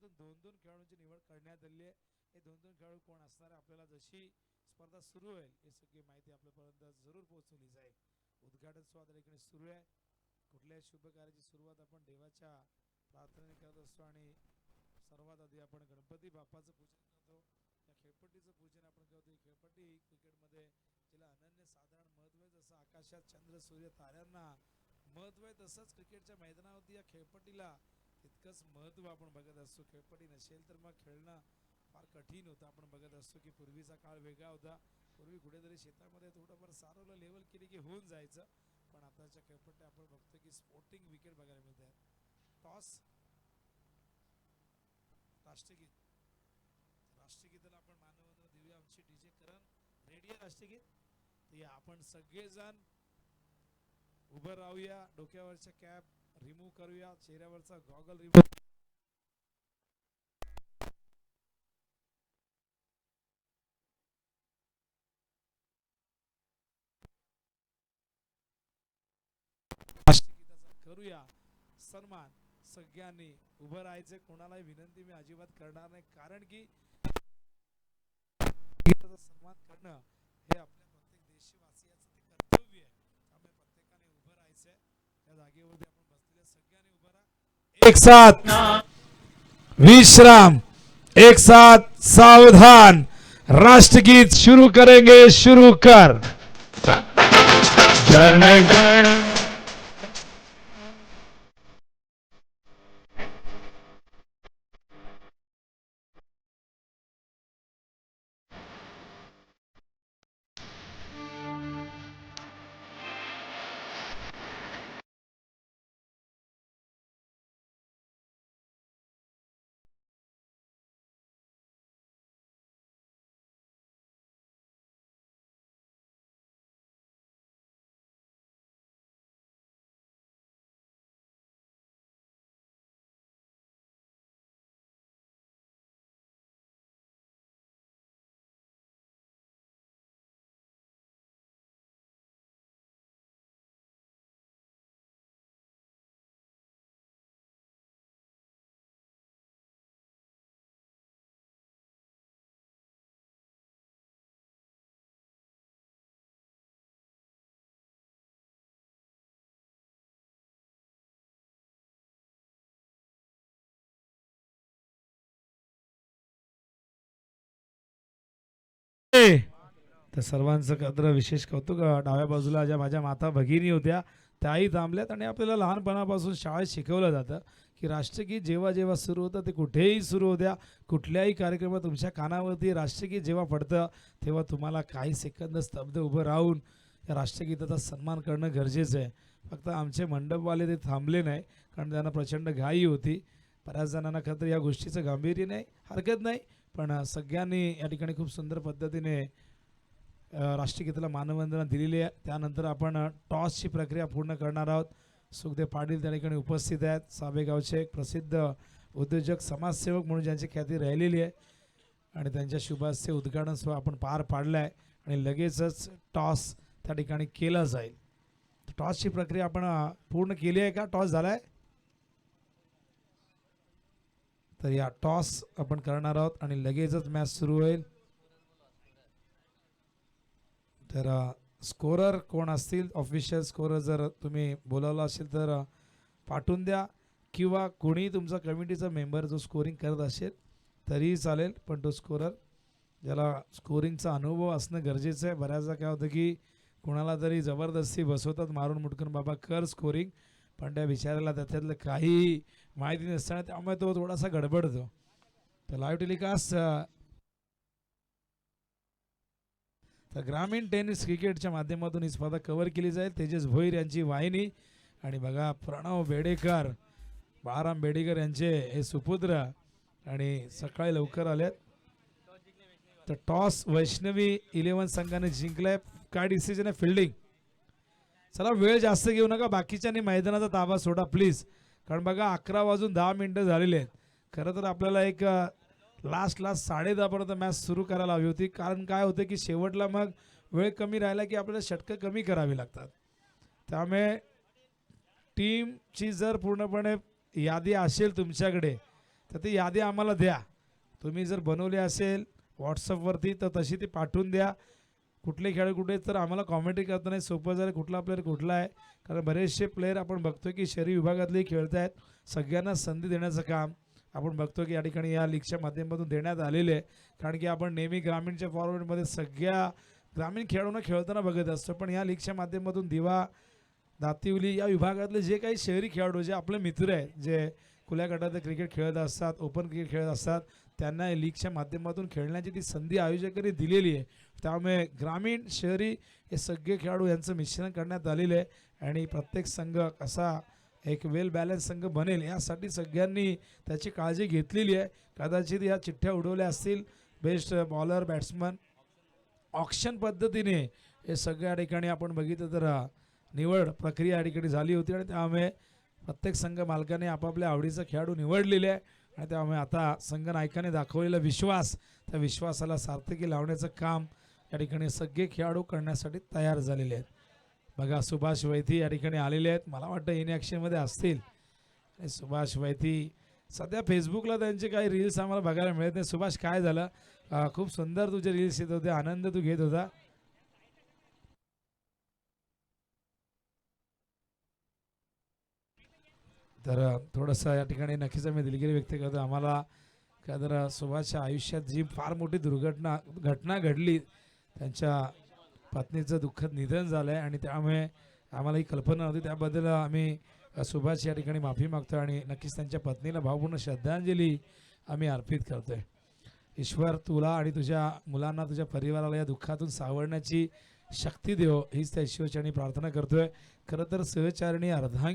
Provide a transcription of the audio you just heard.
माध्यमातून 2-2 खेळाडूंची निवड करण्यात आली आहे. हे 2-2 खेळाडू कोण असणार आहे आपल्याला जशी स्पर्धा सुरू होईल ही सगळी माहिती आपल्यापर्यंत जरूर पोहोचवली जाईल. उद्घाटन सोहळा त्या ठिकाणी सुरू आहे. कुठल्याही शुभ कार्याची सुरुवात आपण देवाच्या प्रार्थनेने करत असतो आणि सर्वात आधी आपण गणपती बाप्पाचं पूजन करतो. या खेळपट्टीचं पूजन आपण करतो. ही खेळपट्टी क्रिकेटमध्ये जिला अनन्य साधारण महत्त्व आहे, जसं आकाशात चंद्र सूर्य ताऱ्यांना महत्त्व आहे तसंच क्रिकेटच्या मैदानावरती या खेळपट्टीला तितकंच महत्त्व आपण बघत असतो. खेळपट्टी नसेल तर मग खेळणं फार कठीण होतं. आपण बघत असतो की पूर्वीचा काळ वेगळा होता. पूर्वी कुठेतरी शेतामध्ये थोडंफार सारवलं लेवल केली की होऊन जायचं, पण आताच्या खेळपट्ट्या आपण बघतो की स्पोर्टिंग विकेट बघायला मिळतात. टॉस राष्ट्रगीत राष्ट्रगीताला आपण मानवंदना देऊया. आमची डीजे करण रेडी आहे राष्ट्रगीत. तर या आपण सगळेजण उभं राहूया. डोक्यावरच्या कॅप रिमूव्ह करूया. चेहऱ्यावरचा गॉगल रिमूव्ह करूया सन्मान. सगळ्यांनी उभं राहायचं. कोणालाही विनंती मी अजिबात करणार नाही, कारण की सन्मान करणं हे आपल्या प्रत्येक देशवासियाचं ते कर्तव्य आहे. त्यामुळे प्रत्येकाने उभं राहायचंय. त्या जागेवरती आपण बसलेल्या सगळ्यांनी उभं राहा. एक साथ विश्राम, एक साथ सावधान. राष्ट्रगीत शुरू करेंगे. शुरू कर. जन गण तर सर्वांचं कद्र विशेष कौतुक. डाव्या बाजूला ज्या माझ्या माता भगिनी होत्या त्याही थांबल्यात आणि आपल्याला लहानपणापासून शाळेत शिकवलं जातं की राष्ट्रगीत जेव्हा जेव्हा सुरू होतं ते कुठेही सुरू होत्या, कुठल्याही कार्यक्रमात तुमच्या कानावरती राष्ट्रगीत जेव्हा पडतं तेव्हा तुम्हाला काही सेकंद स्तब्ध उभं राहून या राष्ट्रगीताचा सन्मान करणं गरजेचं आहे. फक्त आमचे मंडपवाले ते थांबले नाही, कारण त्यांना प्रचंड घाई होती. बऱ्याच जणांना खरं तर या गोष्टीचं गांभीर्य नाही, हरकत नाही, पण सगळ्यांनी या ठिकाणी खूप सुंदर पद्धतीने राष्ट्रगीताला मानवंदना दिलेली आहे. त्यानंतर आपण टॉसची प्रक्रिया पूर्ण करणार आहोत. सुखदेव पाटील त्या ठिकाणी उपस्थित आहेत. साबेगावचे एक प्रसिद्ध उद्योजक समाजसेवक म्हणून ज्यांची ख्याती राहिलेली आहे आणि त्यांच्या शुभास्ते उद्घाटन सोहळा आपण पार पाडला आहे आणि लगेचच टॉस त्या ठिकाणी केला जाईल. टॉसची प्रक्रिया आपण पूर्ण केली आहे का? टॉस झाला आहे? तर या टॉस आपण करणार आहोत आणि लगेचच मॅच सुरू होईल. तर स्कोरर कोण असतील, ऑफिशियल स्कोरर जर तुम्ही बोलावला असेल तर पाठवून द्या, किंवा कोणी तुमचा कमिटीचा मेंबर जो स्कोरिंग करत असेल तरीही चालेल, पण तो स्कोरर ज्याला स्कोरिंगचा अनुभव असणं गरजेचं आहे. बऱ्याचदा काय होतं की कोणाला तरी जबरदस्ती बसवतात मारून मुटकून, बाबा कर स्कोरिंग, पण त्या विचारायला त्याच्यातलं काही माहिती नसताना त्यामुळे तो थोडासा गडबडतो. तर लाईव्ह टेलिकास्ट तर ग्रामीण टेनिस क्रिकेटच्या माध्यमातून ही स्पर्धा कव्हर केली जाईल. तेजस भोईर यांची वाहिनी आणि बघा प्रणव बेडेकर, बाळाराम बेडेकर यांचे हे सुपुत्र आणि सकाळी लवकर आलेत. तर टॉस वैष्णवी 11 संघाने जिंकलाय. काय डिसिजन आहे? फिल्डिंग. चला वेळ जास्त घेऊ नका, बाकीच्यांनी मैदानाचा ताबा सोडा प्लीज, कारण बघा 11 वाजून 10 मिनिटं झालेले आहेत. खरं तर आपल्याला एक लास्ट 10:30 पर्यंत मॅच सुरू करायला हवी होती, कारण काय होतं की शेवटला मग वेळ कमी राहिला की आपल्याला षटकं कमी करावी लागतात. त्यामुळे टीमची जर पूर्णपणे यादी असेल तुमच्याकडे तर ती यादी आम्हाला द्या. तुम्ही जर बनवली असेल व्हॉट्सअपवरती तर तशी ती पाठवून द्या. कुठले खेळाडू कुठे आहेत, तर आम्हाला कॉमेंट्री करता नाही सोपं झालं कुठला प्लेअर कुठला आहे. कारण बरेचसे प्लेअर आपण बघतो की शहरी विभागातले खेळत आहेत. सगळ्यांना संधी देण्याचं काम आपण बघतो की या ठिकाणी या लीगच्या माध्यमातून देण्यात आलेले आहे. कारण की आपण नेहमी ग्रामीणच्या फॉर्मॅटमध्ये सगळ्या ग्रामीण खेळाडूंना खेळताना बघत असतो, पण या लीगच्या माध्यमातून दिवा, दातिवली या विभागातले जे काही शहरी खेळाडू जे आपले मित्र आहेत, जे खुल्या गटात क्रिकेट खेळत असतात, ओपन क्रिकेट खेळत असतात, त्यांना या लीगच्या माध्यमातून खेळण्याची ती संधी आयोजकांनी दिलेली आहे. त्यामुळे ग्रामीण शहरी हे सगळे खेळाडू यांचं मिश्रण करण्यात आलेलं आहे आणि प्रत्येक संघ कसा एक वेल बॅलन्स संघ बनेल यासाठी सगळ्यांनी त्याची काळजी घेतलेली आहे. कदाचित या चिठ्ठ्या उडवल्या असतील, बेस्ट बॉलर बॅट्समन ऑक्शन पद्धतीने हे सगळ्या ठिकाणी आपण बघितलं तर निवड प्रक्रिया या ठिकाणी झाली होती आणि त्यामुळे प्रत्येक संघ मालकाने आपापल्या आवडीचा खेळाडू निवडलेले आहे आणि त्यामुळे आता संघ नायकाने दाखवलेला विश्वास, त्या विश्वासाला सार्थकी लावण्याचं काम या ठिकाणी सगळे खेळाडू करण्यासाठी तयार झालेले आहेत. बघा सुभाष वैती या ठिकाणी आलेले आहेत, मला वाटतं इन ॲक्शनमध्ये असतील. आणि सुभाष वैती सध्या फेसबुकला त्यांचे काही रील्स आम्हाला बघायला मिळत नाही. सुभाष काय झालं, खूप सुंदर तुझे रील्स येत होते, आनंद तू घेत होता. तर थोडंसं या ठिकाणी नक्कीच आम्ही दिलगिरी व्यक्त करतो. आम्हाला काय तर सुभाषच्या आयुष्यात जी फार मोठी घटना घडली, त्यांच्या पत्नीचं दुःखद निधन झालं आहे आणि त्यामुळे आम्हाला ही कल्पना नव्हती. त्याबद्दल आम्ही सुभाष या ठिकाणी माफी मागतो आणि नक्कीच त्यांच्या पत्नीला भावपूर्ण श्रद्धांजली आम्ही अर्पित करतोय. ईश्वर तुला आणि तुझ्या मुलांना, तुझ्या परिवाराला या दुःखातून सावरण्याची शक्ती देव, हीच त्या ईश्वरचरणी प्रार्थना करतोय. खरं तर सहचारिणी अर्धांगिनी